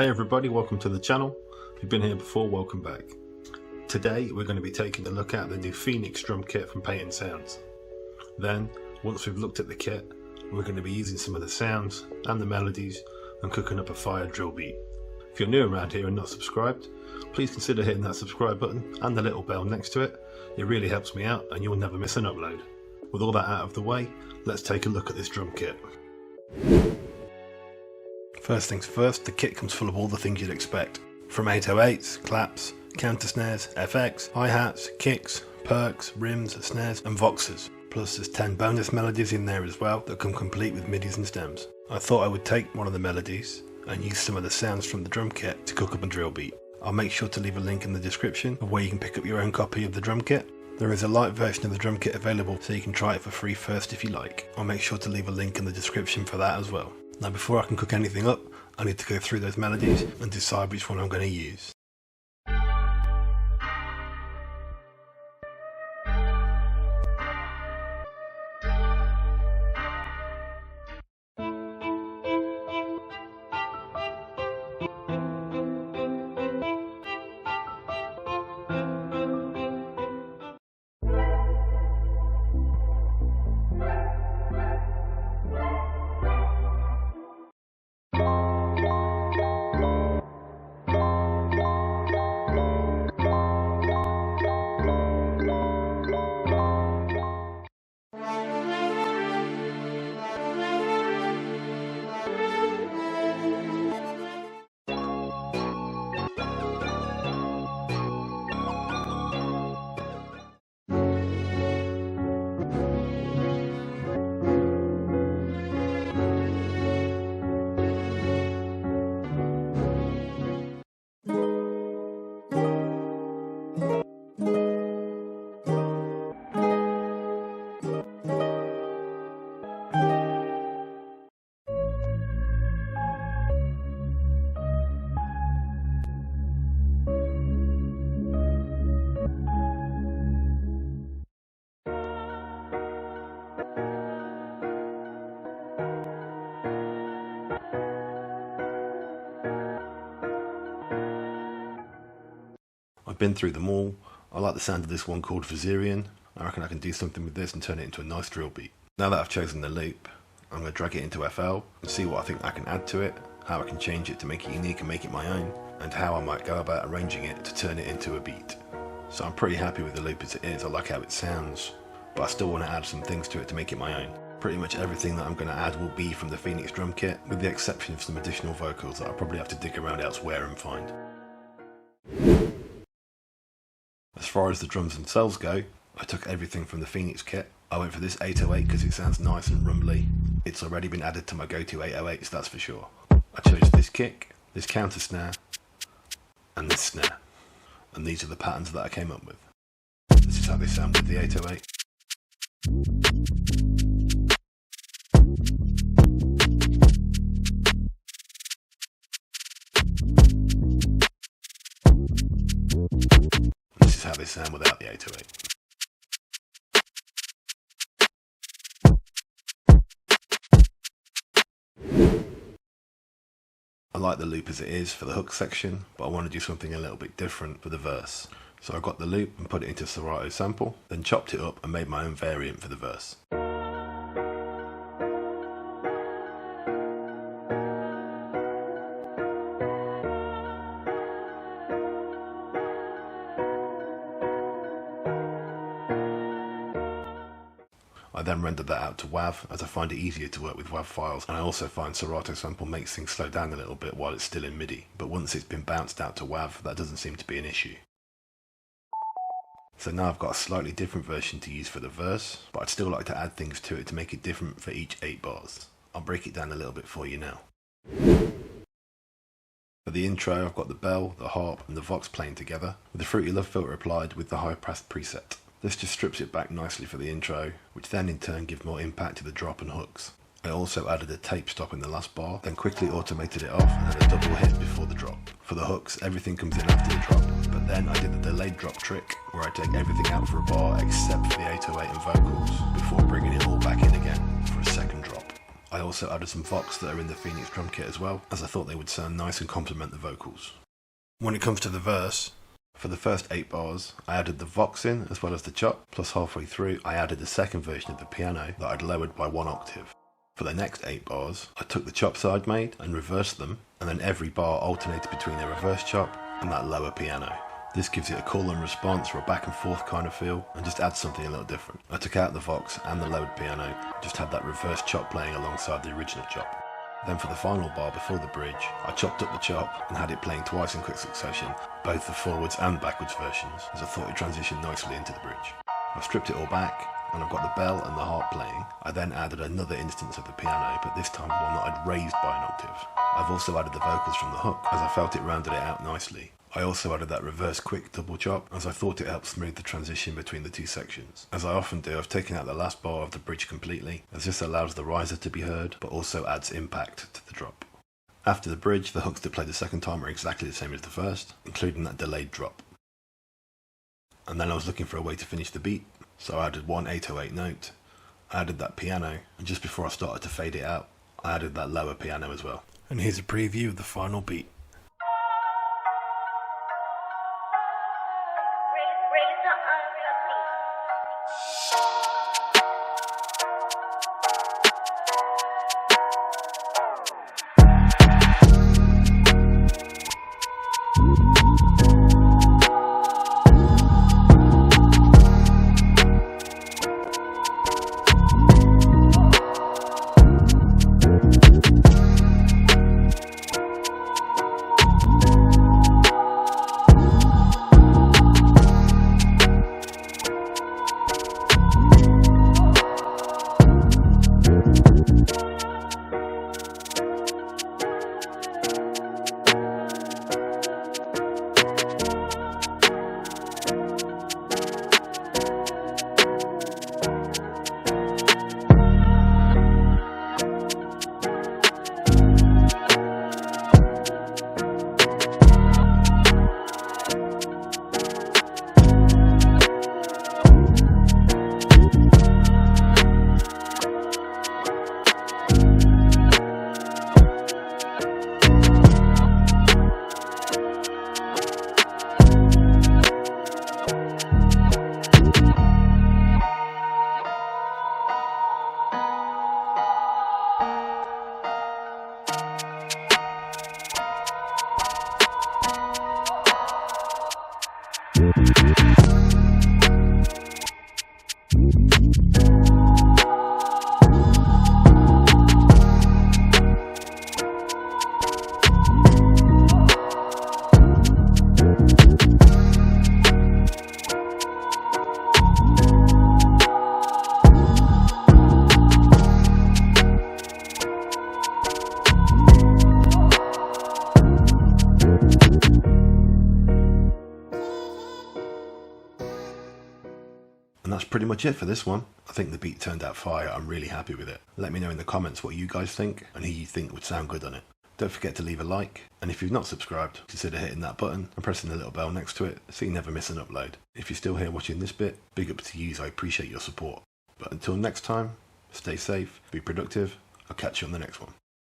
Hey everybody, welcome to the channel. If you've been here before, welcome back. Today we're going to be taking a look at the new Phoenix drum kit from Paint & Sounds. Then, once we've looked at the kit, we're going to be using some of the sounds and the melodies and cooking up a fire drill beat. If you're new around here and not subscribed, please consider hitting that subscribe button and the little bell next to it. It really helps me out and you'll never miss an upload. With all that out of the way, let's take a look at this drum kit. First things first, the kit comes full of all the things you'd expect. From 808s, claps, counter snares, FX, hi-hats, kicks, perks, rims, snares and voxers. Plus there's 10 bonus melodies in there as well that come complete with midis and stems. I thought I would take one of the melodies and use some of the sounds from the drum kit to cook up a drill beat. I'll make sure to leave a link in the description of where you can pick up your own copy of the drum kit. There is a light version of the drum kit available so you can try it for free first if you like. I'll make sure to leave a link in the description for that as well. Now before I can cook anything up, I need to go through those melodies and decide which one I'm going to use. I've been through them all. I like the sound of this one called Vizirian. I reckon I can do something with this and turn it into a nice drill beat. Now that I've chosen the loop, I'm going to drag it into FL and see what I think I can add to it, how I can change it to make it unique and make it my own, and how I might go about arranging it to turn it into a beat. So I'm pretty happy with the loop as it is. I like how it sounds, but I still want to add some things to it to make it my own. Pretty much everything that I'm going to add will be from the Phoenix drum kit, with the exception of some additional vocals that I'll probably have to dig around elsewhere and find. As far as the drums themselves go, I took everything from the Phoenix kit. I went for this 808 because it sounds nice and rumbly. It's already been added to my go-to 808s, that's for sure. I chose this kick, this counter snare, and this snare. And these are the patterns that I came up with. This is how they sound with the 808. This is how they sound without the 808. I like the loop as it is for the hook section, but I want to do something a little bit different for the verse. So I got the loop and put it into Serato sample, then chopped it up and made my own variant for the verse. I then rendered that out to WAV, as I find it easier to work with WAV files, and I also find Serato sample makes things slow down a little bit while it's still in MIDI, but once it's been bounced out to WAV, that doesn't seem to be an issue. So now I've got a slightly different version to use for the verse, but I'd still like to add things to it to make it different for each 8 bars. I'll break it down a little bit for you now. For the intro, I've got the bell, the harp and the vox playing together, with the Fruity Love filter applied with the high pass preset. This just strips it back nicely for the intro, which then in turn gives more impact to the drop and hooks. I also added a tape stop in the last bar, then quickly automated it off and then a double hit before the drop. For the hooks, everything comes in after the drop, but then I did the delayed drop trick, where I take everything out for a bar except for the 808 and vocals, before bringing it all back in again for a second drop. I also added some Vox that are in the Phoenix drum kit as well, as I thought they would sound nice and complement the vocals. When it comes to the verse, for the first 8 bars, I added the Vox in as well as the chop, plus halfway through I added the second version of the piano that I'd lowered by 1 octave. For the next 8 bars, I took the chops I'd made and reversed them, and then every bar alternated between a reverse chop and that lower piano. This gives it a call and response or a back and forth kind of feel, and just adds something a little different. I took out the Vox and the lowered piano, just had that reverse chop playing alongside the original chop. Then for the final bar before the bridge, I chopped up the chop and had it playing twice in quick succession, both the forwards and backwards versions, as I thought it transitioned nicely into the bridge. I've stripped it all back, and I've got the bell and the harp playing. I then added another instance of the piano, but this time one that I'd raised by an octave. I've also added the vocals from the hook, as I felt it rounded it out nicely. I also added that reverse quick double chop, as I thought it helped smooth the transition between the 2 sections. As I often do, I've taken out the last bar of the bridge completely, as this allows the riser to be heard, but also adds impact to the drop. After the bridge, the hooks that play the second time are exactly the same as the first, including that delayed drop. And then I was looking for a way to finish the beat, so I added one 808 note, I added that piano, and just before I started to fade it out, I added that lower piano as well. And here's a preview of the final beat. And that's pretty much it for this one. I think the beat turned out fire. I'm really happy with it. Let me know in the comments what you guys think and who you think would sound good on it. Don't forget to leave a like, and if you've not subscribed, consider hitting that button and pressing the little bell next to it so you never miss an upload. If you're still here watching this bit, big up to you, I appreciate your support. But until next time, stay safe, be productive, I'll catch you on the next one.